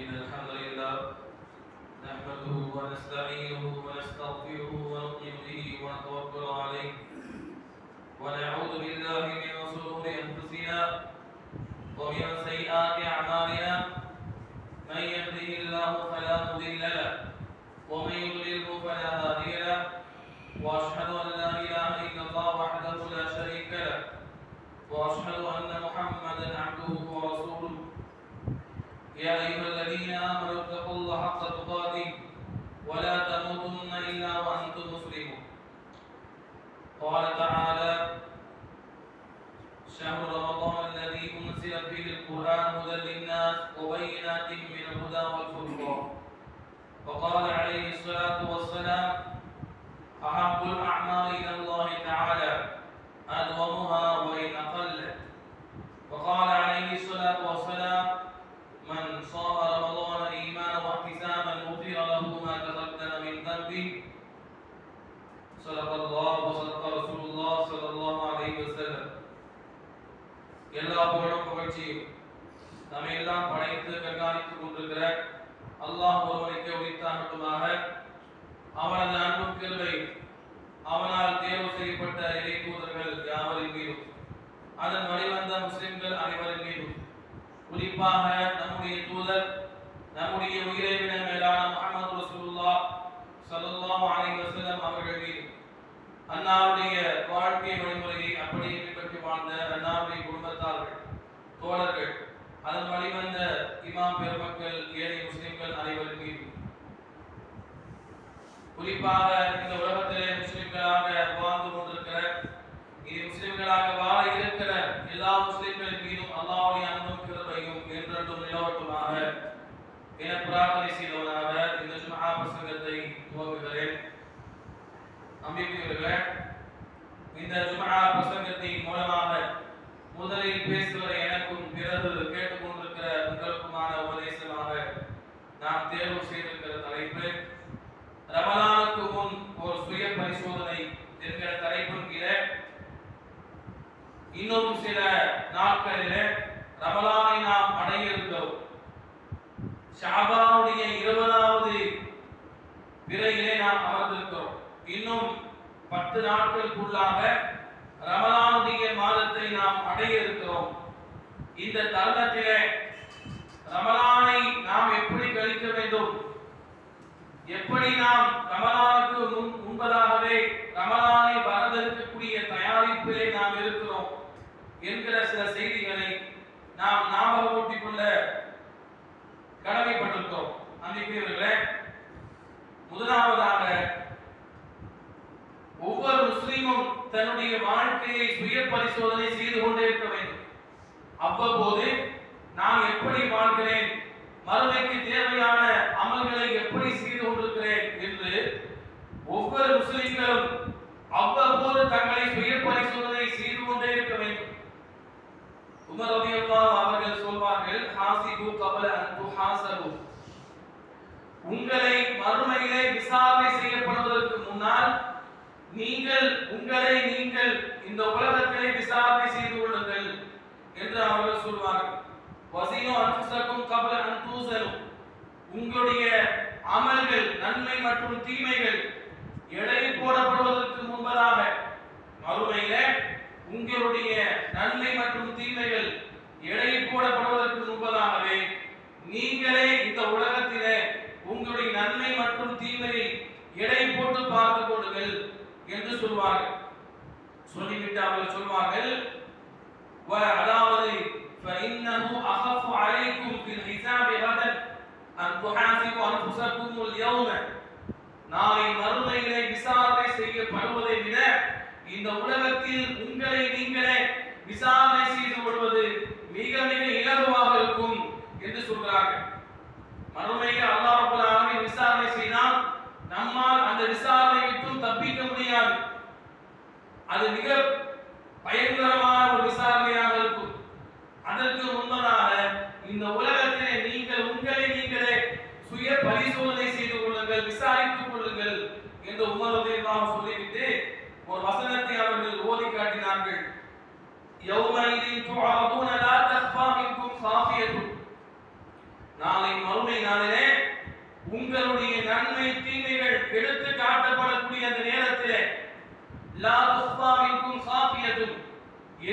إن الحمد لله نحمده ونستعينه ونستغفره ونؤمن به ونتوكل عليه ونعوذ بالله من شرور أنفسنا ومن سيئات أعمالنا من يهده الله فلا مضل له ومن يضلله فلا هادي له وأشهد أن لا إله إلا الله وحده لا شريك له وأشهد أن محمدا عبده ورسوله يا أيها الذين آمنوا اتقوا الله حق تقاته ولا تموتن إلا وأنتم مسلمون قال تعالى شهر رمضان الذي أنزل فيه القرآن هدى للناس وبينات من الهدى والفرقان وقال عليه الصلاة والسلام أحب الأعمال إلى الله تعالى أدومها وإن أقلت وقال عليه الصلاة والسلام من صام رمضان إيمانا واحتسابا غفر له ما تقدم من ذنبه صدق الله وصدق رسول الله صلى الله عليه وسلم எல்லா புகழும் புகழ்ச்சியும் நம்மை எல்லாம் படைத்து கண்காணித்துக் கொண்டிருக்கிற அல்லாஹ் ஒருவனுக்கு உரித்தாகட்டுமாக. அவனது அன்பும் கிருபை அவனால் தேர்வு செய்யப்பட்ட இறை தூதர்கள் யாவரின் மீதும் அதன் வழிவந்த முஸ்லிம்கள் அனைவரின் மீதும் குறிப்பாக நம்முடைய தூதர் நம்முடைய உயிரை விட மேலான முஹம்மது ரசூலுல்லாஹ் ஸல்லல்லாஹு அலைஹி வஸல்லம் அவர்கள் மீது அன்னாருடைய வாழ்க்கை வழிமுறையை அப்படியே பின்பற்றி வாழ்ந்த அன்னாருடைய குடும்பத்தார்கள் தோழர்கள் அதன் வழிவந்த இமாம் பெருமக்கள் ஏழை முஸ்லிம்கள் அனைவரின் மீது குறிப்பாக இந்த உலகத்திலே முஸ்லிம்களாக வாழ்ந்து கொண்டிருக்கிற இது முஸ்லிம்களாக வாழ இருக்கிற எல்லா முஸ்லிம்களின் மீதும் அல்லாஹ்வுடைய அன்பும் கிருபையும் என்றென்றும் நிலவட்டுமாக என பிரார்த்தனை செய்தவனாக இந்த ஜும்ஆ பிரசங்கத்தை துவங்குகிறேன். அன்பிற்குரியவர்களே, இந்த ஜும்ஆ பிரசங்கத்தின் மூலமாக முதலில் பேசுகிற எனக்கும் பிறகு கேட்டுக்கொண்டிருக்கிற உங்களுக்குமான உபதேசமாக நாம் தேர்வு செய்திருக்கிற தலைப்பு ரமலானுக்கு முன் ஒரு சுய பரிசோதனை என்கிற தலைப்பின் கீழே இன்னும் சில நாட்களிலே ரமலானை நாம் அடைய இருக்கிறோம். ஷாபானுடைய 20வது பிறையிலே நாம் அமர்ந்திருக்கிறோம். இன்னும் 10 நாட்களுக்குள்ளாக ரமலானுடைய மாதத்தை நாம் அடைய இருக்கிறோம். இந்த தருணத்திலே ரமலானை நாம் எப்படி கழிக்க வேண்டும், எப்படி நாம் ரமலானுக்கு முன்பதாகவே ரமலானை வரவிருக்கக்கூடிய தயாரிப்பிலே நாம் இருக்கிறோம் என்கிற சில செய்திகளை நாம் ஞாபகப்படுத்திக் கொள்ள கடமைப்பட்டிருக்கிறோம். அன்பிற்குரியவர்களே, முதலாவதாக ஒவ்வொரு முஸ்லிமும் தன்னுடைய வாழ்க்கையை சுய பரிசோதனை செய்து கொண்டே இருக்க வேண்டும். அவ்வப்போது நான் எப்படி வாழ்கிறேன், மறுமைக்கு தேவையான அமல்களை எப்படி செய்து கொண்டிருக்கிறேன் என்று ஒவ்வொரு முஸ்லிம்களும் அவ்வப்போது தங்களை சுய பரிசோதனை செய்து கொண்டே இருக்க வேண்டும். உமர் ரலியல்லாஹு அவர்கள் சொல்வார்கள், ஹாசிபு கப்ல அன் துஹாசபு, உங்களை மறுமையிலே விசாரணை செய்யப்படுவதற்கு முன்னால் உங்களை நீங்கள் இந்த உலகத்திலே விசாரணை செய்து கொள்ளுங்கள் என்று அவர்கள் சொல்வார்கள். வஸீனு அன்ஃபுஸக்கும் கப்ல அன் தூஸனு, உங்களுடைய அமல்கள் நன்மை மற்றும் தீமைகள் எடை போடப்படுவதற்கு முன்பதாக மறுமையிலே உங்களுடைய நன்மை மற்றும் தீமைகள் எடை போடப்படுவதற்கு முன்பதாகவே நீங்களே இந்த உலகத்திலே உங்களுடைய நன்மை மற்றும் தீமையை எடை போட்டு பார்த்து கொள்ளுங்கள் என்று சொல்வார்கள். சொல்லிவிட்டு அவர்கள் சொல்வார்கள், அதாவது فإنه أخف عليكم في الحساب غدا أن تحاسبوا أنفسكم اليوم, நாளை மறுமையிலே விசாரணை செய்யப்படுவதை விட இந்த உலகத்தில் உங்களை நீங்களே விசாரணை செய்து கொள்வது மிக மிக இலகுவாக இருக்கும் என்று சொல்கிறார்கள். மறுமையில் அல்லாஹ் ரப்பல் ஆலமீன் விசாரணை செய்தால் நம்மால் அந்த விசாரணை விட்டு தப்பிக்க முடியாது. அது மிக பயங்கரமான ஒரு விசாரணையாக இருக்கும். அதற்கு முன்னதாக இந்த உலகத்திலே நீங்கள் உங்களை நீங்களே சுய பரிசோதனை செய்து கொள்ளுங்கள், விசாரித்துக் கொள்ளுங்கள் என்று உமர் ரலியல்லாஹு சொல்லிவிட்டு ஒரு வசனத்தை அவர்கள் ஓதி காட்டினார்கள். யௌமைதின் துஅரதுன லா தக்ஃபா மின்கும் காஃபியத்துன், நாளை மறுமை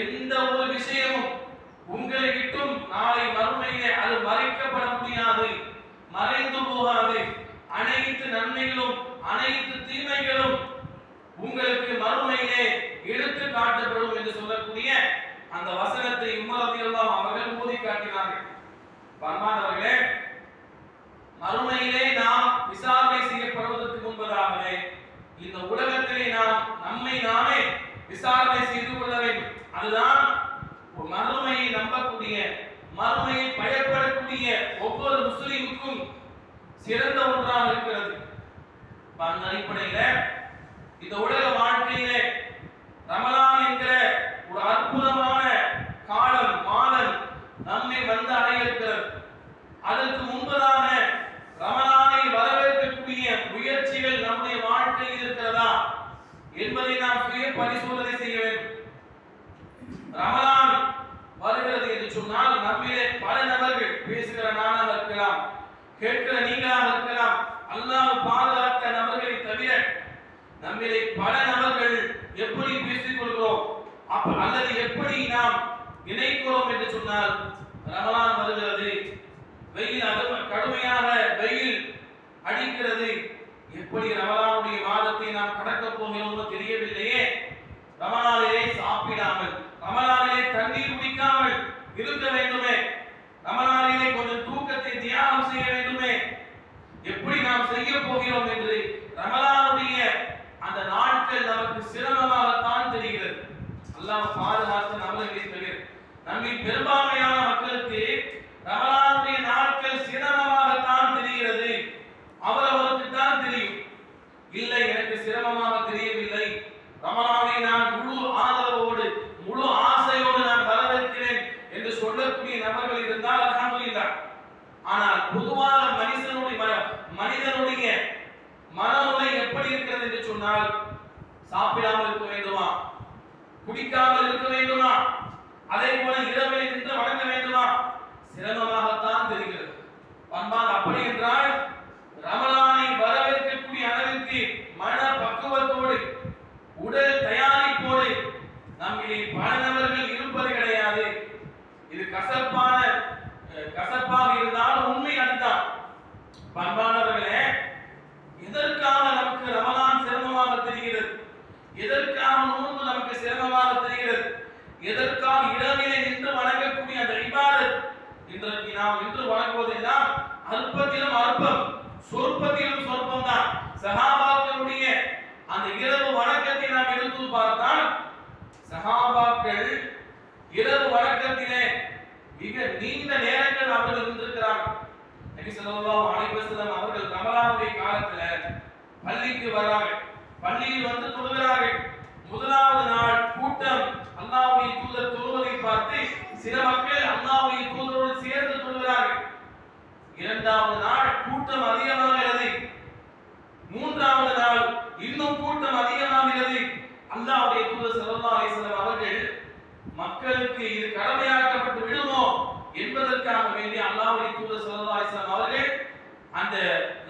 எந்த ஒரு விஷயமும் உங்களை விட்டும் நாளை மறுமையிலே அது மறைக்கப்பட முடியாது, மறைந்து போகாது. அனைத்து நன்மைகளும் அனைத்து தீமைகளும் உங்களுக்கு மறுமையிலே எடுத்து காட்டப்படும் என்று சொல்லக்கூடிய அந்த வசனத்தை உமர் ரலியல்லாஹு அவர்கள் ஓதி காட்டினார்கள். பரமானவர்களே, மறுமையிலே நாம் விசாரணை செய்யப்படுவதற்கு முன்பதாகவே இந்த உலகத்திலே நாம் நம்மை நாமே விசாரணை செய்து கொள்ள வேண்டும். அதுதான் மறுமையை நம்பக்கூடிய, மறுமையை பயப்படக்கூடிய ஒவ்வொரு முஸ்லிமுக்கும் சிறந்த ஒன்றாக இருக்கிறது. அந்த அடிப்படையில இந்த உலக வாழ்க்கையிலே ரமலான் என்கிற ஒரு அற்புதமான காலம், மாதம் நம்மை வந்து அடைய இருக்கிறது. அதற்கு முன்பதாக ரமலானை வரவேற்கக்கூடிய முயற்சிகள் நம்முடைய வாழ்க்கையில் இருக்கிறதா என்பதை நாம் சுய பரிசோதனை செய்ய வேண்டும். ரமலான் வருகிறது என்று சொன்னால் நம்மிலே பல நபர்கள், பேசுகிற நானாக இருக்கலாம், கேட்கிற நீங்களாக இருக்கலாம், அல்லாஹ் பாதுகாத்த நபர்களை தவிர நம்மிலே பல நபர்கள் எப்படி பேசிக் கொள்கிறோம் அல்லது எப்படி நாம் நினைக்கிறோம் என்று சொன்னால், ரமலான் வருகிறது, வெயில் கடுமையாக வெயில் அடிக்கிறது, எப்படி ரமலானுடைய மாதத்தை நாம் கடக்கப் போகிறோமோ தெரியவில்லையே, ரமலானிலே சாப்பிடாமல், ரமலானிலே தண்ணீர் குடிக்காமல் இருக்க வேண்டுமே, ரமலானிலே கொஞ்சம் தூக்கத்தை தியாகம் செய்ய வேண்டுமே, எப்படி நாம் செய்ய போகிறோம் என்று ரமலானுடைய அந்த நாட்கள் நமக்கு சிரமமாகத்தான் தெரிகிறது. அல்லாஹ் பாதுகாத்து நம்மளை தவிர நம்மில் பெரும்பான்மையான மக்களுக்கு ரமலானுடைய நாட்கள் சிரமமாகத்தான் தெரிகிறது. அவரவருக்கு தான் தெரியும். இல்லை, எனக்கு சிரமமாக தெரியவில்லை, ரமலானை நான் முழு ஆதரவோடு முழு ஆசையோடு நான் வரவேற்கிறேன் என்று சொல்லக்கூடிய நபர்கள் இருந்தால் அல்ஹம்துலில்லாஹ். ஆனால் பொதுவாக மனிதனுடைய மனநிலை எப்படி இருக்கிறது என்று சொன்னால், சாப்பிடாமல் இருக்க வேண்டுமா, குடிக்காமல் இருக்க வேண்டுமா, அதே போல இரவில் நின்று வணங்க வேண்டுமா, சிரமமாகத்தான் தெரிகிறது. பண்பால் அப்படி என்றால் ரமலானை வரவேற்கக்கூடிய அளவிற்கு மன பக்குவத்தோடு உடல் தயாரிப்போடு நம்மிலே பல நபர்கள் இருப்பது கிடையாது. இது கசப்பாக இருந்தால் உண்மை அதுதான். பண்பானவர்களே, எதற்காக நமக்கு ரமலான் சிரமமாக தெரிகிறது, எதற்காக நோன்பு நமக்கு சிரமமாக தெரிகிறது, எதற்காக இரவிலே நின்று வணங்கக்கூடிய அந்த இபாதத், இன்றைக்கு நாம் நின்று வணங்குவதெல்லாம் அற்பத்திலும் அற்பம், சொற்பத்திலும் சொற்பம் தான். சஹாபாக்களுடைய அந்த இரவு வணக்கத்தை நாம் எடுத்து பார்த்தால், சஹாபாக்கள் இரவு வணக்கத்திலே மிக நீண்ட நேரங்கள் அவர்கள் இருந்திருக்கிறார்கள். நபி ஸல்லல்லாஹு அலைஹி வஸல்லம் அவர்கள் ரமலானுடைய காலத்துல பள்ளிக்கு வராங்க, பள்ளியில் வந்து தொழுகிறார்கள். முதலாவது நாள் கூட்டம் அல்லாஹ்வுடைய தூதர் தொழுவதை பார்த்து சில மக்கள் அல்லாஹ்வுடைய தூதரோடு சேர்ந்து தொழுகிறார்கள். இரண்டாவது நாள் கூட்டம் அதிகமாகிறது. மூன்றாவது நாள் இன்னும் கூட்டம் அதிகமாகிறது. அல்லாஹ்வுடைய தூதர் ஸல்லல்லாஹு அலைஹி வஸல்லம் அவர்கள் மக்களுக்கு இது கடமையாக்கப்பட்டு விடுமோ என்பதற்காக வேண்டி அல்லாஹ்வுடைய தூதர் ஸல்லல்லாஹு அலைஹி வஸல்லம் அவர்கள் அந்த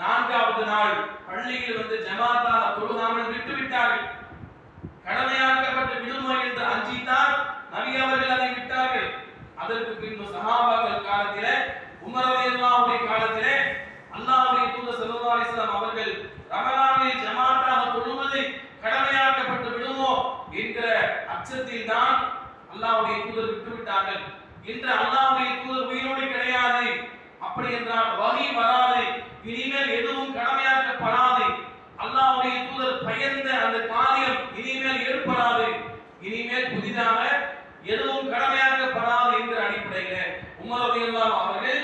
நான்காவது நாள் பள்ளியில் வந்து ஜமாத்தாக தொழுகாமல் விட்டுவிட்டார்கள். கடமையாக்கப்பட்டு விடுமோ என்று அஞ்சித்தான் நபி அவர்கள் அதை விட்டார்கள். அதற்கு பின்பு சஹாபாக்கள் காலத்திலே, உமர் ரலியல்லாஹு காலத்திலே அல்லாஹ்வுடைய தூதர் ஸல்லல்லாஹு அலைஹி வஸல்லம் அவர்கள் ரமலானில் ஜமாத்தாக தொழுவது கடமையாக்கப்பட்டு விடுமோ என்கிற அச்சத்தில் தான் அல்லாஹ்வுடைய தூதர் விட்டுவிட்டார்கள். இன்று அல்லாஹ்வுடைய தூதர் உயிரோடு கிடையாது. அப்படி என்றால் வஹி வராது, இனிமேல் எதுவும் கடமையாக்கப்படாது, அல்லாஹ்வுடைய தூதர் பயந்த அந்த காரியம் இனிமேல் ஏற்படாது, இனிமேல் புதிதாக எதுவும் கடமையாக்கப்படாது என்கிற அடிப்படையில் உமர் ரலியல்லாஹு அவர்கள்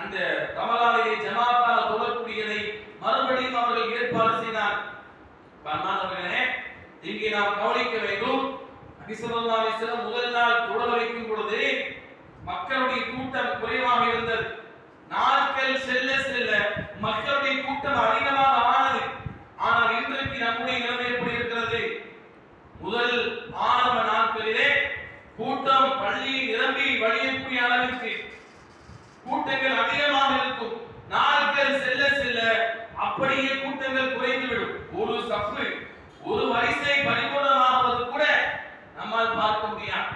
அந்த ரமலானிலே ஜமாத்தாக தொழக்கூடியதை மறுபடியும் அவர்கள் ஏற்பாடு செய்தார். பரமானவர்களே, இங்கே நாம் கவனிக்க வேண்டும். நபி ஸல்லல்லாஹு அலைஹி வஸல்லம் முதல் நாள் தொழ வைக்கும் பொழுது மக்களுடைய கூட்டம் குறைவாக இருந்தது. நாட்கள் செல்ல செல்ல மக்களுடைய கூட்டம் அதிகமாக ஆனது. ஆனால் இன்றைக்கு நம்முடைய நிலைமை எப்படி இருக்கிறது? முதல் ஆரம்ப நாட்களிலே கூட்டம் பள்ளியில் நிரம்பி வழியக்கூடிய அளவிற்கு கூட்டங்கள் அதிகமாக இருக்கும். நாட்கள் செல்ல செல்ல அப்படியே கூட்டங்கள் குறைந்துவிடும். ஒரு சப்பு, ஒரு வரிசை பரிபூர்ணமாவது கூட நம்மால் பார்க்க முடியாது.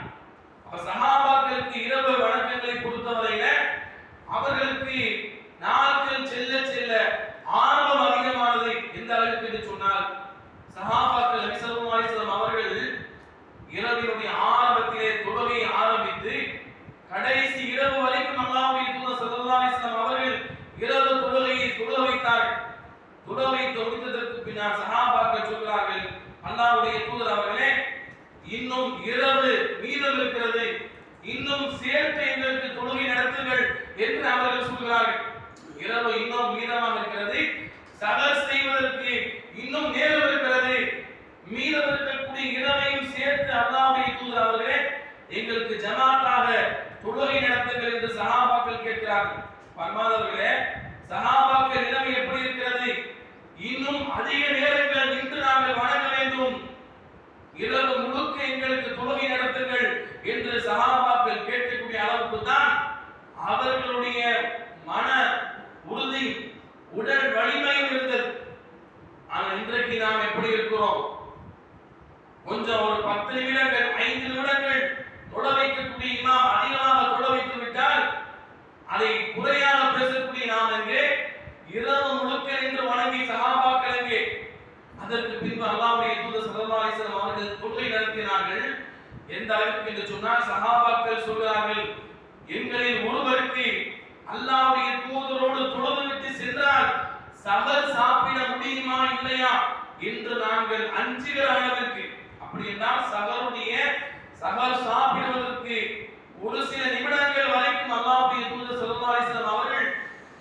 இன்னும் சேர்த்து எங்களுக்கு தொழுகை நடத்துங்கள் என்று அவர்கள் சொல்கிறார்கள். இரவு இன்னும் மீதமாக இருக்கிறது, சகர் செய்வதற்கு இன்னும் நேரம் இருக்கிறது, மீதம் இருக்கக்கூடிய இரவையும் சேர்த்து அல்லாஹ்வுடைய தூதர் அவர்களே எங்களுக்கு ஜமாத்தாக தொழுகை நடத்துங்கள் என்று சஹாபாக்கள் கேட்கிறார்கள். பரமானவர்களே, சஹாபாக்கள் நிலைமை எப்படி இருக்கிறது? இன்னும் அதிக நேரங்கள் நின்று நாங்கள் வணங்க வேண்டும், இரவு முழுக்க எங்களுக்கு தொழுகை நடத்துங்கள் என்று சஹாபாக்கள் கேட்கக்கூடிய அளவுக்கு தான் அவர்களுடைய மன உறுதி, உடல் வலிமையும் இருந்தது. ஆனால் இன்றைக்கு நாம் எப்படி இருக்கிறோம்? கொஞ்சம் ஒரு 10 நிமிடங்கள் 5 நிமிடங்கள் தொட வைக்கக்கூடிய இமாம் அதிகமாக தொட வைத்து விட்டால் அதை குறையாக பேசக்கூடிய நாம் எங்கே? இரவு முழுக்க என்று வணங்கி சஹாபாக்கள் எங்கே? அதற்கு பின்பு அல்லாஹ்வுடைய தூதர் ஸல்லல்லாஹு அலைஹி வஸல்லம் அவர்கள் தொழுகை நடத்தினார்கள். எந்த அளவுக்கு என்று சொன்னால் சஹாபாக்கள் சொல்கிறார்கள், எங்களில் ஒருவருக்கு அல்லாஹ்வுடைய தூதரோடு தொழுதுவிட்டு சென்றால் சஹர் சாப்பிட முடியுமா இல்லையா என்று நாங்கள் அஞ்சுகிற அளவிற்கு, அப்படி என்றால் சஹர் சாப்பிடுவதற்கு ஒரு சில நிமிடங்கள் வரைக்கும் அல்லாஹ்வுடைய தூதர் ஸல்லல்லாஹு அலைஹி வஸல்லம் அவர்கள்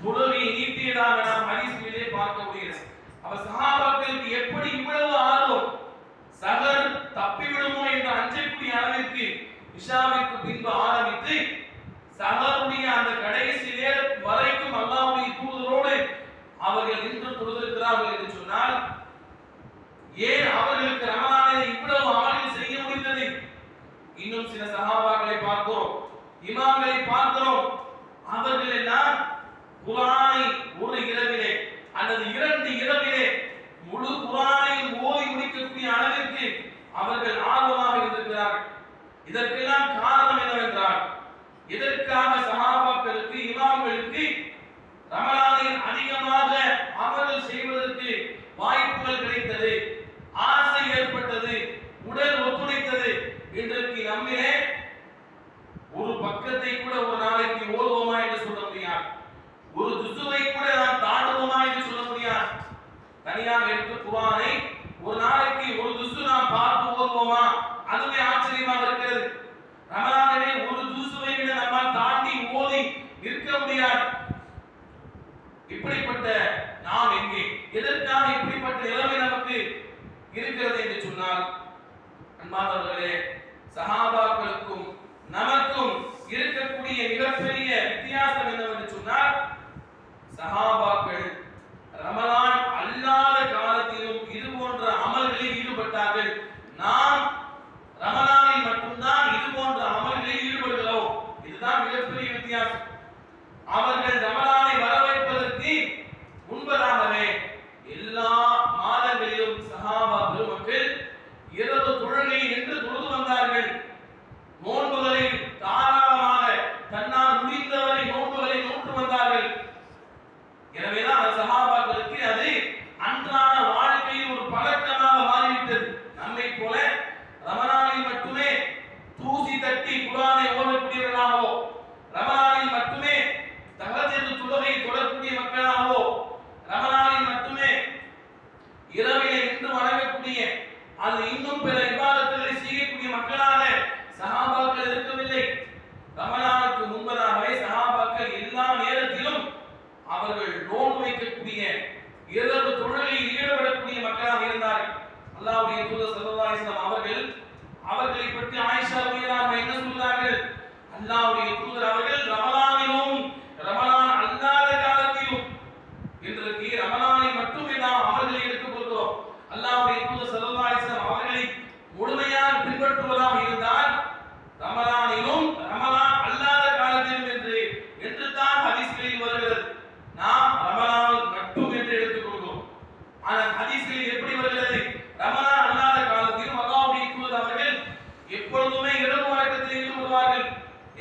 தொழுகை நீட்டியதாக நாம் ஹதீஸிலே பார்க்க முடிகிறது. அப்ப சஹாபாக்களுக்கு எப்படி இவ்வளவு ஆர்வம், சஹர் தப்பிவிடுமோ என்று அஞ்சக்கூடிய அளவிற்கு இஷாவிற்கு பின்பு ஆரம்பித்து சஹருடைய அந்த கடைசி நேரம் வரைக்கும் அல்லாஹ்வுடைய தூதரோடு அவர்கள் நின்று தொழுதிருக்கிறார்கள் என்று சொன்னால் ஏன் அவர்களுக்கு ரமலானில் இவ்வளவு அமல்கள் செய்ய முடிந்தது? இன்னும் சில சஹாபாக்களை பார்க்கிறோம், இமாம்களை பார்க்கிறோம், அவர்கள் எல்லாம் குர்ஆனை ஒரு இரவிலே அல்லது 2 இரவிலே முழு குர்ஆனையும் ஓதி முடிக்கக்கூடிய அளவிற்கு அவர்கள் ஆர்வமாக இருந்திருக்கிறார்கள். இதற்கெல்லாம் காரணம் என்னவென்றால், இதற்காக சஹாபாக்களுக்கு இமாம்களுக்கு ரமலானில் அதிகமாக அமல்கள் செய்வதற்கு வாய்ப்புகள் கிடைத்தது, ஆசை ஏற்பட்டது, உடல் ஒத்துழைத்தது. இன்றைக்கு நம்மிலே ஒரு பக்கத்தை கூட ஒரு நாளைக்கு ஓதுவோமா என்று சொல்ல முடியாது, ஒரு ஜுசுவை கூட நாம் தாண்டுவோமா என்று சொல்ல முடியாது. தனியாக எடுத்து குர்ஆனை ஒரு நாளைக்கு ஒரு ஜுசு நாம் பார்த்து ஓதுவோமா? அதுவே ஆச்சரியமாக இருக்கிறது. ரமலானிலே ஒரு ஜுசுவை விட நம்மால் தாண்டி ஓதி இருக்க முடியாது. இப்படிப்பட்ட நாம் எங்கே? எதற்காக இப்படிப்பட்ட நிலைமை நமக்கு இருக்கிறது என்று சொன்னால், அன்பானவர்களே, சஹாபாக்களுக்கும் நமக்கும் இருக்கக்கூடிய மிகப்பெரிய வித்தியாசம் என்னவென்று சொன்னால், சஹாபாக்கள் ரமலான் அல்லாத காலத்திலும் இது போன்ற அமல்களில் ஈடுபட்டார்கள். நாம் ரமலானில் மட்டும்தான் இது போன்ற அமல்களில் ஈடுபடுகிறோம். இதுதான் மிகப்பெரிய வித்தியாசம். அவர்கள் ரமலானை வரவேற்பதற்கு முன்பதாகவே எல்லா மாதங்களிலும் சஹாபா பெருமக்கள் இரவு தொழுகை நின்று தொழுது வந்தார்கள். நோன்புகளை தாராளமாக தன்னால் முடிந்தவரை நோன்புகளை நோற்று வந்தார்கள். எனவேதான் அந்த சஹாபாக்களுக்கு அது அன்றாட வாழ்க்கையில் ஒரு பழக்கமாக மாறிவிட்டது. நம்மை போல ரமலானில் மட்டுமே தூசி தட்டி குர்ஆனை ஓதக்கூடியவர்களாகவோ, ரமலானில் மட்டுமே தஹஜ்ஜுத் தொழுகை தொடரக்கூடிய மக்களாகவோ, ரமலானில் மட்டுமே இரவிலே நின்று வணங்கக்கூடிய அது இன்னும் பிற இபாதத்துகளை செய்யக்கூடிய மக்களாக சஹாபாக்கள் இருக்கவில்லை. ரமலானுக்கு முன்பதாகவே சஹாபாக்கள் எல்லா நேரத்திலும் அவர்கள் நோன்பு வைக்கக்கூடிய, இரவு தொழுகையில் ஈடுபடக்கூடிய மக்களாக இருந்தார்கள். அல்லாஹ்வுடைய தூதர் ஸல்லல்லாஹு அலைஹி வஸல்லம் அவர்களை பற்றி ஆயிஷா ரலியல்லாஹு அன்ஹா என்ன சொல்றார்கள்? அல்லாஹ்வுடைய தூதர் அவர்கள் ரமலானிலும் ரமலான் அல்லாத காலத்திலும், இன்றைக்கு ரமலானை மட்டுமே நாம் அவர்களை எடுத்துக் கொள்கிறோம். அல்லாஹ்வுடைய தூதர் ஸல்லல்லாஹு அலைஹி வஸல்லம் அவர்களை முழுமையாக பின்பற்றுவதாக இருந்தால் ரமலானிலும் ரமலான் அல்லாத காலத்திலும் என்று தான் ஹதீஸ்களில் வருகிறது. நாம் ரமலான் மட்டும் என்று எடுத்துக் கொள்கிறோம். ஆனால் ஹதீஸ்களில் எப்படி வருகிறது? ரமலான் அல்லாத காலத்திலும் அல்லாஹ்வுடைய தூதர் அவர்கள் எப்பொழுதுமே இரவு வணக்கத்தில் ஈடுபடுவார்கள்.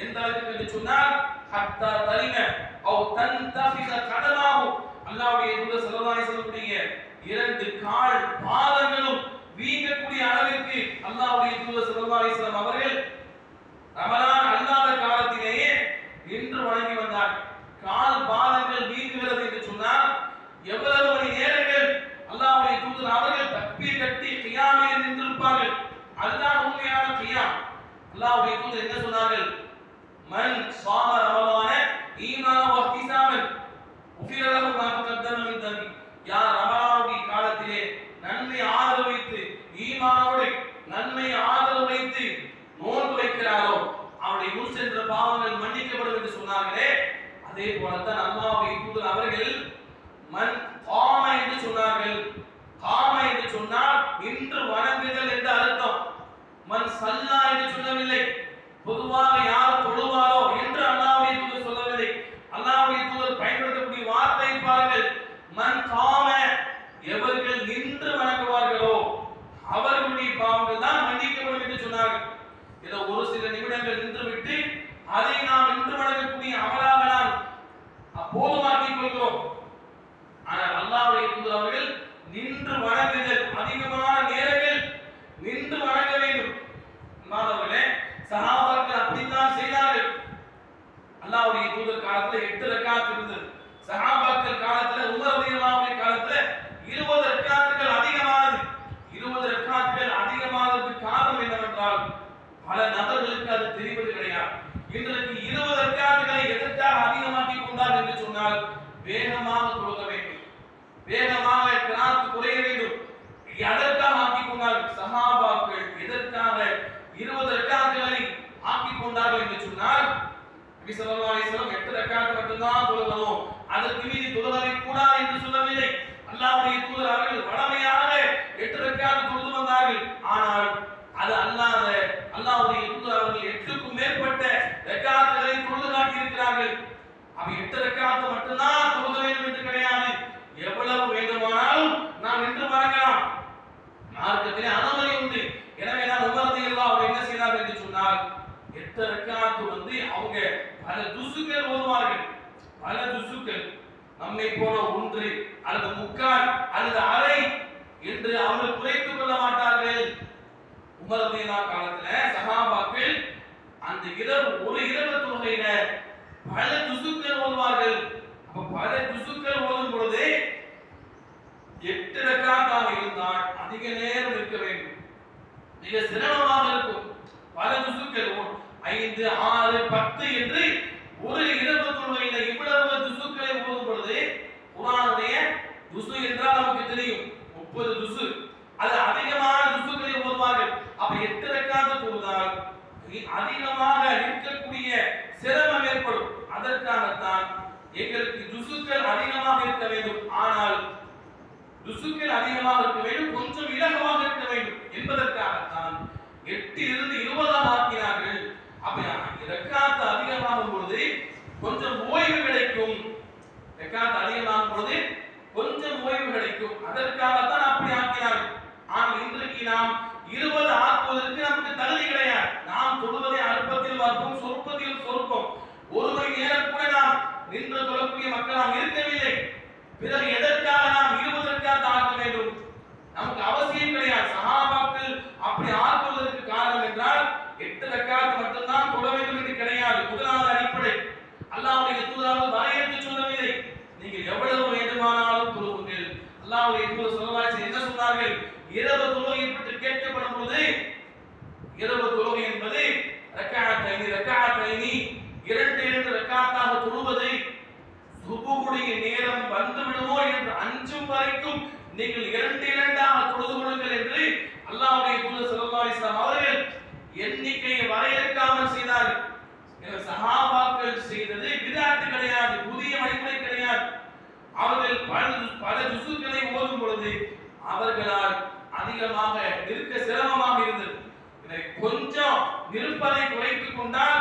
எந்த அளவுக்கு என்று சொன்னால், ஹத்தா தரின அவ் தன்தஃபிஸ கதமாஹு, அல்லாஹ்வுடைய தூதர் ஸல்லல்லாஹு அலைஹி வஸல்லம் 2 கால் பாதங்களும் வீங்கக்கூடிய அளவிற்கு அல்லாஹ்வுடைய தூதர் ஸல்லல்லாஹு அலைஹி வஸல்லம் அவர்கள் ரமலான் அல்லாத காலத்திலேயே நின்று வணங்கி வந்தார்கள். கால் பாதங்கள் வீங்குகிறது என்று சொன்னால் எவ்வளவு மணி நேரங்கள் அல்லாஹ்வுடைய தூதர் அவர்கள் தக்பீர் கட்டி கியாமில் நின்றிருப்பார்கள். அதுதான் உண்மையான கியாம். அல்லாஹ்வுடைய தூதர் என்ன சொன்னார்கள்? சொன்னார்களே, அதே போலத்தான் அல்லாஹ்வுடைய தூதர் அவர்கள் மன் காம என்று சொன்னார்கள். காம என்று சொன்னால் நின்று வணங்குதல் என்று அர்த்தம். மன் சல்லா என்று சொல்லவில்லை. பொதுவாக யார் தொழுவாரோ என்று அல்லாஹ்வுடைய தூதர் சொல்லவில்லை. அல்லாஹ்வுடைய தூதர் பயன்படுத்தக்கூடிய வார்த்தை பாருங்கள், மன் காம, எவர்கள் நின்று வணங்குவார்களோ அவர்களுடைய பாவங்கள் தான் மன்னிக்கப்படும் என்று சொன்னார்கள். ஏதோ ஒரு சில நிமிடங்கள் நின்று விட்டு அதை நாம் நின்று வணங்கக்கூடிய அமலாக நாம் போதுமாக்கிக் கொள்கிறோம். ஆனால் அல்லாஹ்வுடைய தூதர் அவர்கள் நின்று வணங்குதல், அதிகமான நேரங்கள் நின்று வணங்க வேண்டும். மாணவர்களே, சஹாபாக்கள் அப்படித்தான் செய்தார்கள். அல்லாஹ்வுடைய தூதர் காலத்துல 8 ரக்காத் இருந்தது. சஹாபாக்கள் காலத்துல உமர் ரலியல்லாஹு அன்ஹு காலத்துல 20 ரக்காத்துகள் அதிகமானது. 20 ரக்காத்துகள் அதிகமானதுக்கு காரணம் என்னவென்றால் பல நபர்களுக்கு அது தெரிவது கிடையாது. இன்றைக்கு 20 ரக்காத்துகளை எதற்காக அதிகமாக்கி கொண்டார் என்று சொன்னால் வேகமாக தொழுக வேண்டும், வேகமாக கிராத் குறைய வேண்டும். எதற்காக ஆக்கி கொண்டார்கள் சஹாபாக்கள்? எதற்காக 20 ரக்காத்துகளை ஆக்கி கொண்டார்கள் என்று சொன்னால் நபி ஸல்லல்லாஹு அலைஹி வஸல்லம் 8 ரக்காத் மட்டும்தான் தொழுகணும், அதற்கு மீறி தொழுகவே கூடாது என்று சொல்லவில்லை. அல்லாஹ்வுடைய தூதர் அவர்கள் வழமையாக 8 ரக்காத் தொழுது வந்தார்கள். ஆனால் அது அல்லாத அல்லாஹ்வுடைய தூதர் அவர்கள் 8க்கும் மேற்பட்ட ரக்காத்துகளை தொழுது காட்டி இருக்கிறார்கள். அவை 8 ரக்காத் மட்டும்தான் தொழுக வேண்டும் என்று கிடையாது. எவ்வளவு வேண்டுமானாலும் நாம் நின்று வணங்கலாம். மார்க்கத்திலே அனுமதி உண்டு. எனவே நான் உமர் ரலியல்லாஹு அன்ஹு என்ன செய்தார்கள் என்று சொன்னால் 8 ரக்காத் அவங்க பல ஜுசுக்கள் ஓதுவார்கள். பல ஜுசுக்கள் நம்மை போல 1 அல்லது 3/4 அல்லது அரை என்று அவர்கள் குறைத்துக் கொள்ள மாட்டார்கள். உமர் ரலியல்லாஹு காலத்துல சஹாபாக்கள் அந்த ஒரு இரவு தொழுகையில பல ஜுசுக்கள் ஓதுவார்கள். அப்ப பல ஜுசுக்கள் ஓதும் பொழுது 8 ரக்காத்தாக இருந்தால் அதிக நேரம் இருக்க வேண்டும், மிக சிரமமாக இருக்கும். பல ஜுசுக்கள் 5, 6, 10 என்று ஒரு இரவு தொழுகையில இவ்வளவு ஜுசுக்களை ஓதும் பொழுது குர்ஆனுடைய ஜுசு என்றால் நமக்கு தெரியும் 30 ஜுசு, அது அதிகமான ஜுசுக்களை ஓதுவார்கள். அப்ப 8 ரக்காத் தொழுதால் அதிகமாக இருக்கக்கூடிய சிரமம் ஏற்படும். அதற்காகத்தான் எங்களுக்கு ஜுசுக்கள் அதிகமாக இருக்க வேண்டும். ஆனால் ஜுசுக்கள் அதிகமாக இருக்க வேண்டும், கொஞ்சம் இலகுவாக இருக்க வேண்டும் என்பதற்காகத்தான் 8 இருந்து 20 ஆக்கினார்கள். அப்ப ரக்காத் அதிகமாகும் பொழுது கொஞ்சம் ஓய்வு கிடைக்கும். ரக்காத் அதிகமாகும் பொழுது கொஞ்சம் ஓய்வு கிடைக்கும். அதற்காகத்தான் அப்படி ஆக்கினார்கள். ஆனால் இன்றைக்கு நாம் 20 ஆக்குவதற்கு நமக்கு தகுதி கிடையாது. நாம் தொழுவதை அற்பத்தில் பார்ப்போம், சொற்பத்தில் சொற்பம். ஒரு மணி நேரம் கூட நாம் நின்று தொழக்கூடிய மக்கள் நாம் இருக்கவில்லை. பிறகு எதற்காக நாம் 20 ரக்காத் ஆக்க வேண்டும்? நமக்கு அவசியம் கிடையாது. சஹாபாக்கள் அப்படி ஆக்குவதற்கு காரணம் என்றால் 8 ரக்காத் மட்டும்தான் தொழ வேண்டும் என்று கிடையாது. முதலாவது அடிப்படை அல்லாஹ்வுடைய தூதர் வரையறுத்து சொல்லவில்லை, நீங்கள் எவ்வளவு வேண்டுமானாலும் தொழுவுங்கள். அல்லாஹ்வுடைய தூதர் ஸல்லல்லாஹு அலைஹி வஸல்லம் என்ன சொன்னார்கள்? இரவு தொழுகை பற்றி கேட்கப்படும் பொழுது இரவு தொழுகை என்பது ரக்காத்தைனி 2 ரக்காத்தாக தொழுவது, சுபுஹுடைய நேரம் வந்து விடுமோ என்று அஞ்சும் வரைக்கும் நீங்கள் 2 தொழுது கொள்ளுங்கள் என்று அல்லாஹ்வுடைய தூதர் ஸல்லல்லாஹு அலைஹி வஸல்லம் அவர்கள் எண்ணிக்கையை வரையறுக்காமல் செய்தார்கள். சஹாபாக்கள் செய்தது பிதஅத் கிடையாது, புதிய வழிமுறை கிடையாது. அவர்கள் பல ஜுசுக்களை ஓதும் பொழுது அவர்களால் அதிகமாக நிற்க சிரமமாக இருந்தது. கொஞ்சம் நிற்பதை குறைத்துக் கொண்டால்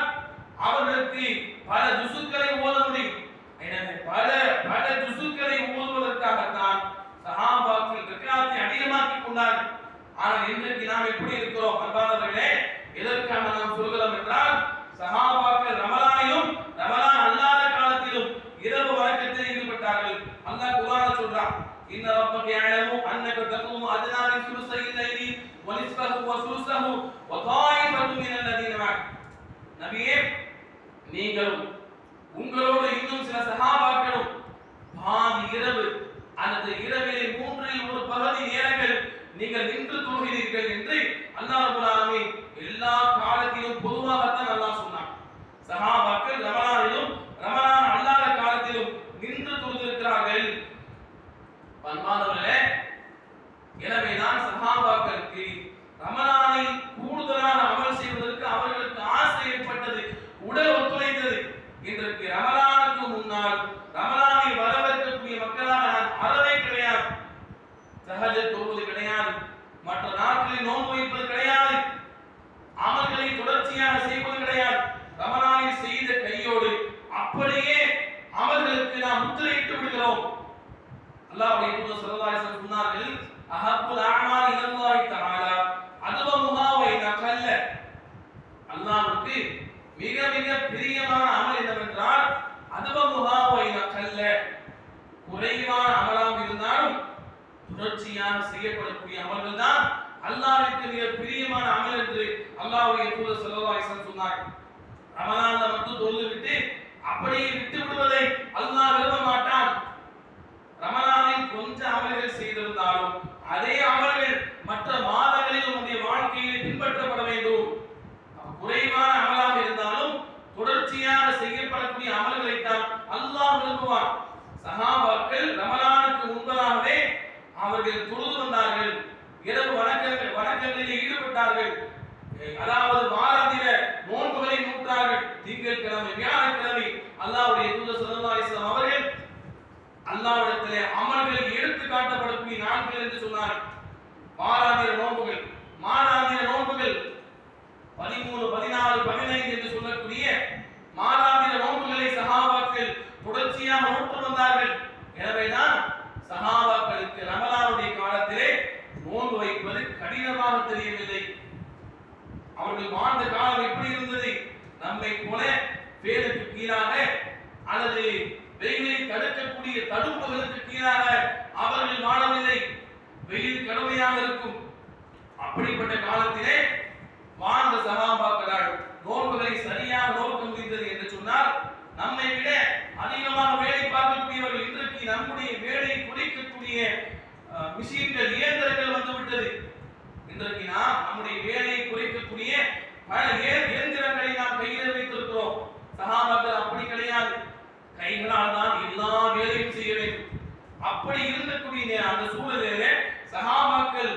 அவர்களுக்கு பல ஜுசுக்களை ஓத முடியும். எனவே பல ஜுசுக்களை ஓதுவதற்காகத்தான் சஹாபாக்கள் ரக்காத்தை அதிகமாக்கிக் கொண்டார்கள். ஆனால் இன்றைக்கு நாம் எப்படி இருக்கிறோம் அன்பானவர்களே? எதற்காக நாம் சொல்கிறோம் என்றால் சஹாபாக்கள் ரமலானிலும் ரமலான் அல்லாத காலத்திலும் இரவு வணக்கத்தில் ஈடுபட்டார்கள். அல்லாஹ் குர்ஆனில் சொல்றான், இன்ன ரப்பக யஅலமு அன்னக தகூமு அத்னா மின் சுலுஸைல் லைலி வ நிஸ்ஃபஹு வ சுலுஸஹு வ தாயிஃபத்து மினல் லதீன மஅக். நபியே, நீங்களும் உங்களோடு இன்னும் சில சஹாபாக்களும் பாதி இரவு அல்லது இரவிலே 1/3 நேரங்கள் நீங்கள் நின்று தொழுகிறீர்கள் என்று அல்லாஹ் ரப்பல் ஆலமீன் எல்லா காலத்திலும் பொதுவாகத்தான் அல்லாஹ் சொன்னான். சஹாபாக்கள் ரமலானிலும் ரமலான் அல்லாத காலத்திலும் நின்று தொழுதிருக்கிறார்கள். அன்பானவர்களே, எனவே நான் சஹாபாக்களுக்கு ரமலானில் கூடுதலான அமல் செய்வதற்கு அவர்களுக்கு ஆசை ஏற்பட்டது, உடல் ஒத்துழைத்தது. இன்றைக்கு ரமலானுக்கு முன்னால் ரமலானை வரவேற்கக்கூடிய மக்களாக நான் அறவே கிடையாது. தஹஜ்ஜத் தொழுவது கிடையாது, மற்ற நாட்களில் நோன்பு வைப்பது கிடையாது, அமல்களை தொடர்ச்சியாக செய்வது கிடையாது. ரமலானில் செய்த கையோடு அப்படியே அமல்களுக்கு நாம் முத்திரையிட்டு விடுகிறோம். அல்லாஹ்வுடைய தூதர் ஸல்லல்லாஹு அலைஹி வஸல்லம் சொன்னார்கள், அஹப்புல் அஅமாலி இலல்லாஹி தஆலா அதுவமுஹா வ இனகல்ல. அல்லாஹ்வுக்கு மிக மிக பிரியமான அமல் என்னவென்றால் அதுவமுஹா வ இனகல்ல, குறைவான அமலாக இருந்தாலும் தொடர்ச்சியாக செய்யப்படக்கூடிய அமல்கள் தான் அல்லாஹ்வுக்கு மிக பிரியமான அமல் என்று அல்லாஹ்வுடைய தூதர் ஸல்லல்லாஹு அலைஹி வஸல்லம் சொன்னார்கள். ரமலான்ல மட்டும் தொழுது விட்டு அப்படியே விட்டு விடுவதை அல்லாஹ் விரும்ப மாட்டான். ரமலானில் கொஞ்சம் அமல்கள் செய்திருந்தாலும் அதே அமல்கள் மற்ற மாதங்களில் உங்களுடைய வாழ்க்கையில் பின்பற்றப்பட வேண்டும். குறைவான அமலாக இருந்தாலும் தொடர்ச்சியாக செய்யப்படக்கூடிய அமல்களை தான் அல்லாஹ் விரும்புவான். சஹாபாக்கள் ரமலானுக்கு முன்பதாகவே அவர்கள் தொழுது வந்தார்கள், இரவு வணக்கங்களிலே ஈடுபட்டார்கள். அதாவது வாராந்திர நோன்புகளை நோற்றார்கள். திங்கட்கிழமை வியாழக்கிழமை அல்லாஹ்வுடைய தூதர் ஸல்லல்லாஹு அலைஹி வஸல்லம் அவர்கள் அல்லாஹ்விடத்திலே அமல்கள் எடுத்து காட்டப்படக்கூடிய நாட்கள் என்று சொன்னார்கள். வாராந்திர நோன்புகள், மாதாந்திர நோன்புகள், 13, 14, 15 என்று சொல்லக்கூடிய மாதாந்திர நோன்புகளை சஹாபாக்கள் தொடர்ச்சியாக நோற்று வந்தார்கள். எனவேதான் சஹாபாக்களுக்கு ரமலானுடைய காலத்திலே நோன்பு வைப்பது கடினமாக தெரியவில்லை. அவர்கள் வாழ்ந்த காலம் எப்படி இருந்தது? நம்மை போல வேலுக்கு கீழாக அல்லது வெயிலை தடுக்கக்கூடிய தடுப்புகளுக்கு கீழாக அவர்கள் வாழவில்லை. வெயில் கடுமையாக இருக்கும். அப்படிப்பட்ட காலத்திலே வாழ்ந்த சஹாபாக்களால் நோன்புகளை சரியாக நோக்க முடிந்தது என்று சொன்னால், நம்மை விட அதிகமாக வேலை பார்க்கக்கூடியவர்கள் இன்றைக்கு நம்முடைய வேலையை குறைக்கக்கூடிய மிஷின்கள், இயந்திரங்கள் வந்துவிட்டது. இன்றைக்கு நாம் நம்முடைய வேலையை குறைக்கக்கூடிய பல இயந்திரங்களை நாம் கையில் வைத்திருக்கிறோம். சஹாபாக்கள் அப்படி கிடையாது. கைகளால் தான் எல்லா வேலையும் செய்ய வேண்டும். அப்படி இருக்கக்கூடிய அந்த சூழலிலே சஹாபாக்கள்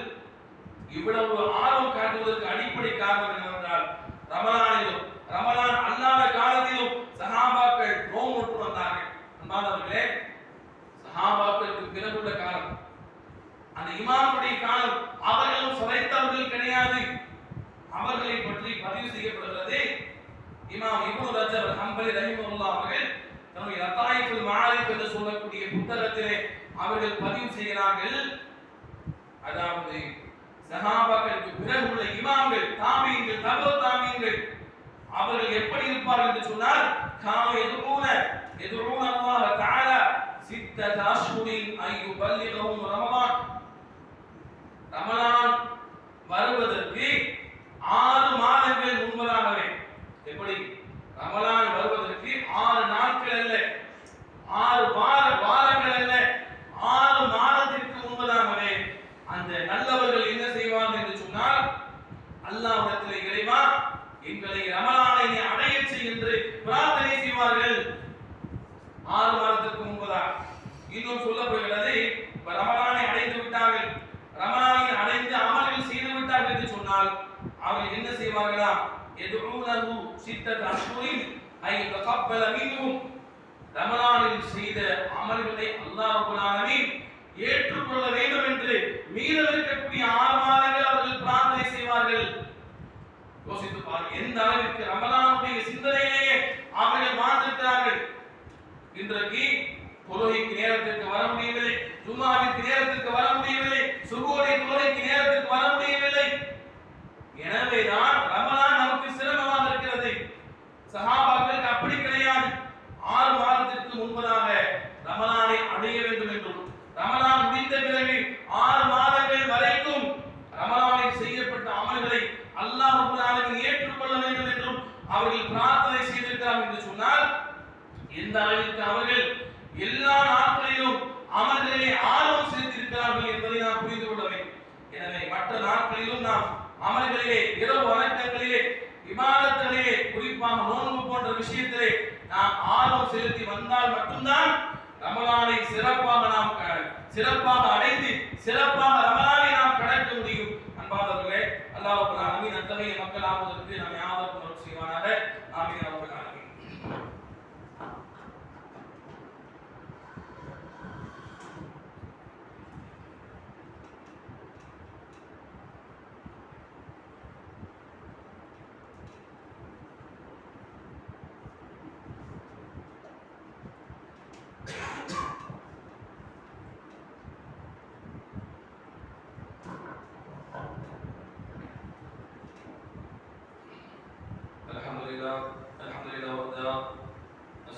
இவ்வளவு ஆர்வம் காட்டுவதற்கு அடிப்படை காரணம் என்னவென்றால், ரமலானிலும் ரமலான் அல்லாத காலத்திலும் சஹாபாக்கள் நோன்பு வந்தார்கள். அன்பானவர்களே, சஹாபாக்களுக்கு பிறகுள்ள காலம் அந்த இமாமுடைய காலம். அவர்களும் சளைத்தவர்கள் கிடையாது. அவர்களை பற்றி பதிவு செய்யப்படுகிறது. இமாம் இப்னு ரஜப் அல்-ஹம்பலி ரஹிமஹுல்லாஹ் அவர்கள் தன்னுடைய லதாயிஃபுல் மஆரிஃப் என்று சொல்லக்கூடிய புத்தகத்திலே அவர்கள் பதிவு செய்கிறார்கள். அதாவது சஹாபாக்களுக்கு பிறகு உள்ள இமாம்கள், தாபீன்கள், தபு தாபீன்கள் அவர்கள் எப்படி இருப்பார்கள் என்று சொன்னால், காம எதுரூன அல்லாஹ் தஆலா சித்தத அஷ்ஹுரின் அய்யுபல்லிகஹும் ரமலான். ரமலான் வருவதற்கு 6 மாதங்கள் முன்பதாகவே, எப்படி ரமலான் வருவதற்கு 6 நாட்கள் அல்ல, 6 வாரங்கள் அல்ல, 6 மாதத்திற்கு முன்பதாகவே அந்த நல்லவர்கள் என்ன செய்வார்கள் என்று சொன்னால், அல்லாஹ்விடத்திலே இறைவா எங்களை ரமலானை அடைய செய் என்று பிரார்த்தனை செய்வார்கள். 6 மாதத்திற்கு முன்பதாக. இன்னும் சொல்லப்படுகிறது, ரமலானை அடைந்து விட்டார்கள், ரமலானை அடைந்து அமல்கள் செய்து விட்டார்கள் என்று சொன்னால் அவர்கள் என்ன செய்வார்களா? எதுஊனஹு சித்தத அஷ்ஹுரின் ஐ தகப்பல மின்ஹும். ரமலானில் செய்த அமல்களை அல்லாஹ் ரப்பல் ஆலமீன் ஏற்றுக்கொள்ள வேண்டும் என்று மீதமிருக்கக்கூடிய 6 மாதங்கள் அவர்கள் பிரார்த்தனை செய்வார்கள். யோசித்து பாருங்கள், எந்த அளவிற்கு ரமலானுடைய சிந்தனையிலேயே அவர்கள் வாழ்ந்திருக்கிறார்கள். இன்றைக்கு தொழுகைக்கு நேரத்திற்கு வர முடியவில்லை, ஜும்மாவிற்கு நேரத்திற்கு வர முடியவில்லை, சுபுஹுடைய தொழுகைக்கு நேரத்திற்கு வர முடியவில்லை. எனவேதான் ரமலான் நமக்கு சிரமமாக இருக்கிறது. சஹாபாக்களுக்கு அப்படி கிடையாது. 6 மாதத்திற்கு முன்பதாக ரமலானை அடைய வேண்டும் என்றும், ரமலான் முடிந்த பிறகு 6 மாதங்கள் வரைக்கும் ரமலானில் செய்யப்பட்ட அமல்களை அல்லாஹ் ரப்பல் ஆலமீன் ஏற்றுக்கொள்ள வேண்டும் என்றும் அவர்கள் பிரார்த்தனை செய்திருக்கிறார்கள் என்று சொன்னால், எந்த அளவிற்கு அவர்கள் எல்லா நாட்களிலும் அமல்களிலே ஆர்வம் செலுத்தியிருக்கிறார்கள் என்பதை நாம் புரிந்து கொள்ள வேண்டும். எனவே மற்ற நாட்களிலும் நாம் அமல்களிலே, இரவு வணக்கங்களிலே, இபாதத்துகளிலே, குறிப்பாக நோன்பு போன்ற விஷயத்திலே நாம் ஆர்வம் செலுத்தி வந்தால் மட்டும்தான் ரமலானை சிறப்பாக அடைந்து சிறப்பாக ரமலானை நாம் கடக்க முடியும். அன்பானவர்களே, அல்லாஹ் ரப்பல் ஆலமீன் அத்தகைய மக்கள் ஆவதற்கு நம்மை யாவருக்கும் அருள் செய்வானாக. ஆமீன்.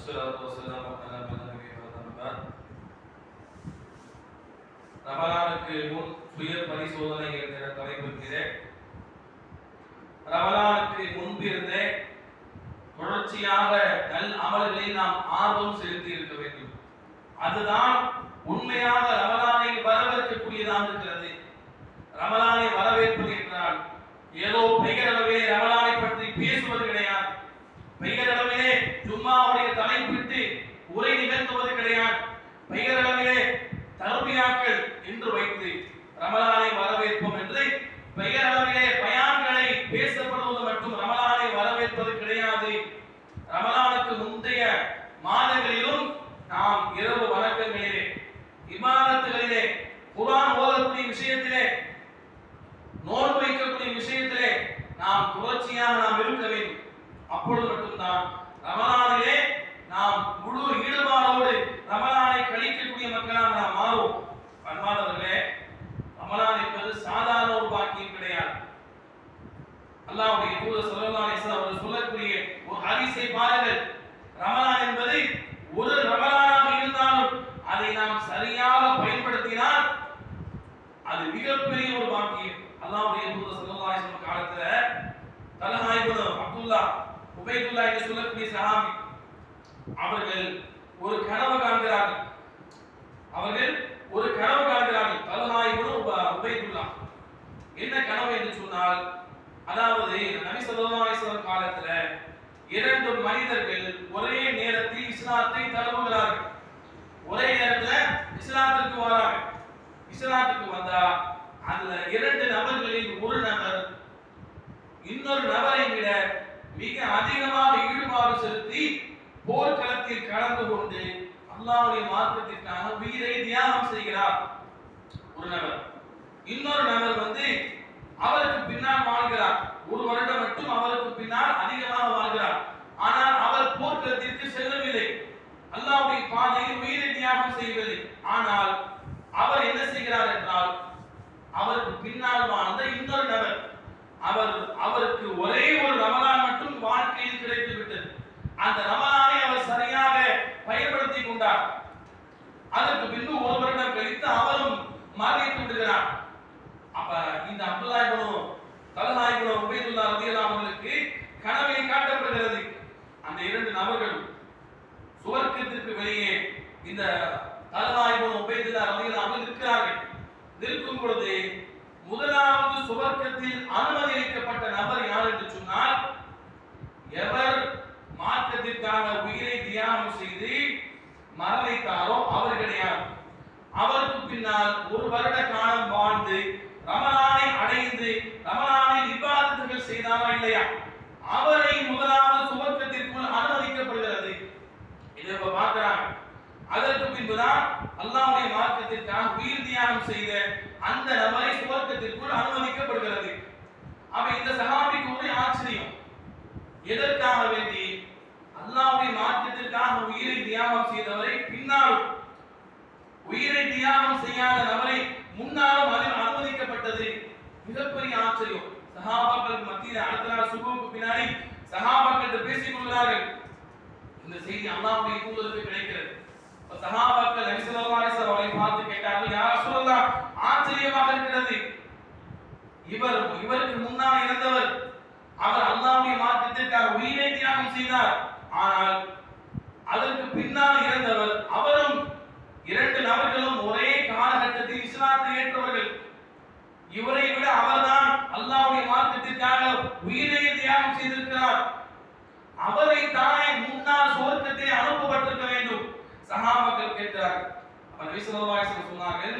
والصلاة والسلام على من لا نبي بعده. ரமலானுக்கு முன் சுய பரிசோதனை என்கிற தலைப்பிலே ரமலானுக்கு முன்பிருந்தே தொடர்ச்சியாக நல் அமல்களில் நாம் ஆர்வம் செலுத்தி இருக்க வேண்டும். அதுதான் உண்மையாக ரமலானை வரவேற்கக்கூடியதாக இருக்கிறது. ரமலானை வரவேற்பது என்றால் ஏதோ பெயரளவிலே ரமலானை பற்றி பேசுவது கிடையாது. பெயரளவிலே ஜும்மாவுடைய தலைப்பிட்டு உரை நிகழ்த்துவது கிடையாது. பெயரளவிலே தர்பியாக்கள் என்று வைத்து ரமலானை வரவேற்போம் என்று பெயரளவிலே பயான்களை பேசப்படுவது மட்டும் ரமலானை வரவேற்பது கிடையாது. ரமலானுக்கு முந்தைய மாதங்களிலும் நாம் இரவு வணக்கங்களிலே, இபாதத்துகளிலே, குர்ஆன் ஓதக்கூடிய விஷயத்திலே, நோன்பு வைக்கக்கூடிய விஷயத்திலே நாம் தொடர்ச்சியாக நாம் இருக்க வேண்டும். அப்பொழுது மட்டும்தான் ரமலானிலே நாம் முழு ஈடுபாடோடு ரமலானை கழிக்கக்கூடிய மக்களாக நாம் மாறுவோம். அன்பானவர்களே, ரமலான் என்பது சாதாரண ஒரு பாக்கியம் கிடையாது. அல்லாஹ்வுடைய தூதர் ஸல்லல்லாஹு அலைஹி வஸல்லம் அவர்கள் சொல்லக்கூடிய ஒரு ஹதீஸை பாருங்கள். ரமலான் என்பது ஒரு ரமலானாக இருந்தாலும் அதை நாம் சரியாக பயன்படுத்தினால் அது மிகப்பெரிய ஒரு பாக்கியம். அல்லாஹ்வுடைய தூதர் ஸல்லல்லாஹு அலைஹி வஸல்லம் காலத்துல தல்ஹா இப்னு அப்துல்லாஹ் உபைதுல்லாஹ் என்று சொல்லக்கூடிய சஹாபி அவர்கள் ஒரு கனவு காண்கிறார்கள். தல்ஹா இப்னு உபைதுல்லாஹ் என்ன கனவு என்று சொன்னால், அதாவது நபி ஸல்லல்லாஹு அலைஹி வஸல்லம் காலத்துல இரண்டு மனிதர்கள் ஒரே நேரத்தில் இஸ்லாத்தை தழுவுகிறார்கள். ஒரே நேரத்துல இஸ்லாத்துக்கு வராங்க. இஸ்லாத்துக்கு வந்தா அதுல இரண்டு நபர்களில் ஒரு நபர் இன்னொரு நபரை விட மிக அதிகமாக ஈடுபாடு செலுத்தி போர்க்களத்தில் கலந்து கொண்டு அல்லாஹ்வுடைய மார்க்கத்திற்காக உயிரை தியாகம் செய்கிறார் ஒரு நபர். இன்னொரு நபர் அவருக்கு பின்னால் வாழ்கிறார். ஒரு வருடம் மட்டும் அவருக்கு பின்னால் அதிகமாக வாழ்கிறார். ஆனால் அவர் போர்க்களத்திற்கு செல்லவில்லை, அல்லாஹ்வுடைய பாதையில் உயிரை தியாகம் செய்யவில்லை. ஆனால் அவர் என்ன செய்கிறார் என்றால், அவருக்கு பின்னால் வாழ்ந்த இன்னொரு நபர் அவருக்கு ஒரே ஒரு ரமலான் மட்டும் வாழ்க்கையில் கிடைத்து விட்டது. அந்த ரமலானை அவர் சரியாக பயன்படுத்திக் கொண்டார். அதற்கு பின்பு ஒரு வருடம் கழித்து அவரும் மரணித்து விடுகிறார். அப்ப இந்த அப்துல்லாஹ் இப்னு தல்ஹா இப்னு உபைதுல்லாஹ் ரலியல்லாஹு அவர்களுக்கு கனவில் காட்டப்படுகிறது. அந்த இரண்டு நபர்களும் சுவர்க்கத்திற்கு வெளியே இந்த தல்ஹா இப்னு உபைதுல்லாஹ் ரலியல்லாஹு அவர்கள் இருக்கிறார்கள். இருக்கும் பொழுது முதலாவது சுவர்க்கத்தில் அனுமதி அளிக்கப்பட்ட நபர் யார் என்று சொன்னால், எவர் மார்க்கத்திற்காக உயிரை தியாகம் செய்து மரணித்தாரோ அவர் கிடையாது. அவருக்கு பின்னால் ஒரு வருட காலம் வாழ்ந்து ரமலானை அடைந்து ரமலானில் இபாதத்துகள் செய்தாரா இல்லையா, அவரை முதலாவது சுவர்க்கத்திற்குள் அனுமதிக்கப்படுகிறது. இதை பார்க்கிறாங்க. அதற்கு பின்புதான் அல்லாஹ்வுடைய மார்க்கத்திற்காக உயிர் தியாகம் செய்த அந்த நபரை சுவர்க்கத்திற்குள் அனுமதிக்கப்படுகிறது. அப்ப இந்த சஹாபிக்கு ஒரு ஆச்சரியம். எதற்காக வேண்டி அல்லாஹ்வுடைய மார்க்கத்திற்காக உயிரை தியாகம் செய்தவரை பின்னாலும் உயிரை தியாகம் செய்யாத நபரை முன்னாலும் அனுமதிக்கப்பட்டது மிகப்பெரிய ஆச்சரியம். சஹாபாக்களுக்கு மத்தியில் அடுத்த நாள் சுபுக்கு பின்னாடி சஹாபாக்கள் பேசிக் கொள்கிறார்கள். இந்த செய்தி அல்லாஹ்வுடைய தூதருக்கு கிடைக்கிறது. சஹாபாக்கள் நபி ஸல்லல்லாஹு அலைஹி வஸல்லம் அவரை பார்த்து கேட்டார்கள், யா ரசூலல்லாஹ், ஆச்சரியமாக இருக்கிறது. இவருக்கு முன்னால் இறந்தவர் அவர் அல்லாஹ்வுடைய மார்க்கத்திற்காக உயிரை தியாகம் செய்தார். ஆனால் அதற்கு பின்னால் இறந்தவர் அவரும் இரண்டு நபர்களும் ஒரே காலகட்டத்தில் இஸ்லாத்தை ஏற்றவர்கள். இவரை விட அவர்தான் அல்லாஹ்வுடைய மார்க்கத்திற்காக உயிரை தியாகம் செய்திருக்கிறார். அவரை தானே முன்னால் சுவர்க்கத்தில் அனுப்பப்பட்டிருக்க வேண்டும். சஹாபாக்கள் கேட்கிறார்கள். நபி ஸல்லல்லாஹு அலைஹி வஸல்லம் சொன்னார்கள்,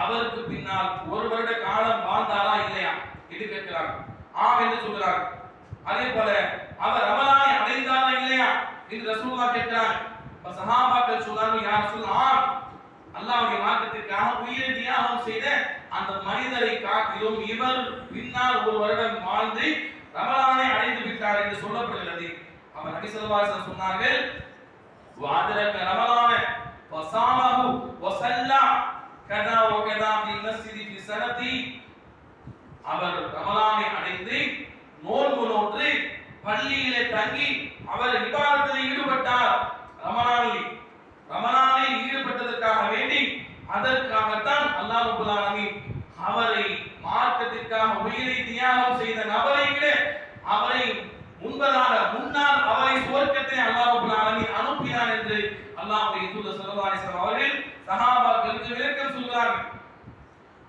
அவருக்கு பின்னால் ஒரு வருட காலம் வாழ்ந்தாரா இல்லையா என்று கேட்கிறார்கள். ஆம் என்று சொல்கிறார்கள். அதே போல அவர் ரமலானை அடைந்தாரா இல்லையா என்று ரசூலுல்லாஹ் கேட்கிறார்கள். சஹாபாக்கள் சொன்னார்கள், யா ரசூலுல்லாஹ், அல்லாஹ்வுடைய மார்க்கத்திற்காக உயிரை தியாகம் செய்த அந்த மனிதரை காட்டிலும் இவர் பின்னால் ஒரு வருடம் வாழ்ந்து ரமலானை அடைந்து விட்டார் என்று சொல்லப்படுகிறது. அவர் நபி ஸல்லல்லாஹு அலைஹி வஸல்லம் சொன்னார்கள், وَأَدْرَكَ رَمَضَانَ وَصَامَهُ وَصَلَّى كَذَا وَكَذَا فِي الْمَسْجِدِ فِي سَنَةِ. அவர் ரமலானை அடைந்து நோன்பு நோற்று பள்ளியிலே தங்கி அவர் இபாதத்தில்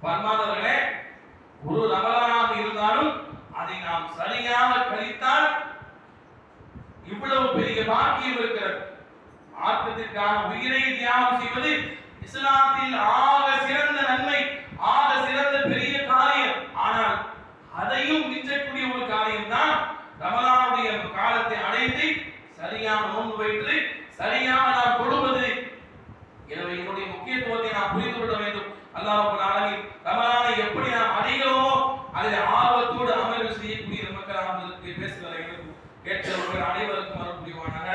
பன்மாதவர்களே, ஒரு ரமலானாக இருந்தாலும் அதை நாம் சரியாக கழித்தால் இவ்வளவு பெரிய பாக்கியம் இருக்கிறது. மார்க்கத்திற்கான உயிரை தியாகம் செய்வது இஸ்லாத்தில் ஆக சிறந்த நன்மை, ஆக சிறந்த பெரிய காரியம். ஆனால் அதையும் மிஞ்சக்கூடிய ஒரு காரியம் தான் ரமலானுடைய காலத்தை அடைந்து சரியான நோன்பு வைத்து சரியாக நாம் கொடுப்பது. எனவே இதனுடைய முக்கியத்துவத்தை நாம் புரிந்து கொள்ள வேண்டும். அல்லாஹ் ரப்பல் ஆலமீன் ரமலானை எப்படி நாம் அடைகிறோமோ அதில் ஆர்வத்தோடு அமல்கள் செய்யக்கூடிய மக்கள் அவர்களுக்கு பேசுகிறார்கள். கேட்டவர்கள் அனைவருக்கும் அருள் புரிவானாக.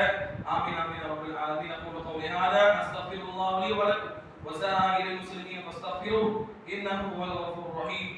ஆமீன் ஆமீன் ரப்பல் ஆலமீன். அகூலு கௌலி ஹாதா அஸ்தக்ஃபிருல்லாஹ் லி வ லக்கும் வ ஸாயிரில் முஸ்லிமீன் ஃபஸ்தக்ஃபிருஹு இன்னஹு ஹுவல் கஃபூருர் ரஹீம்.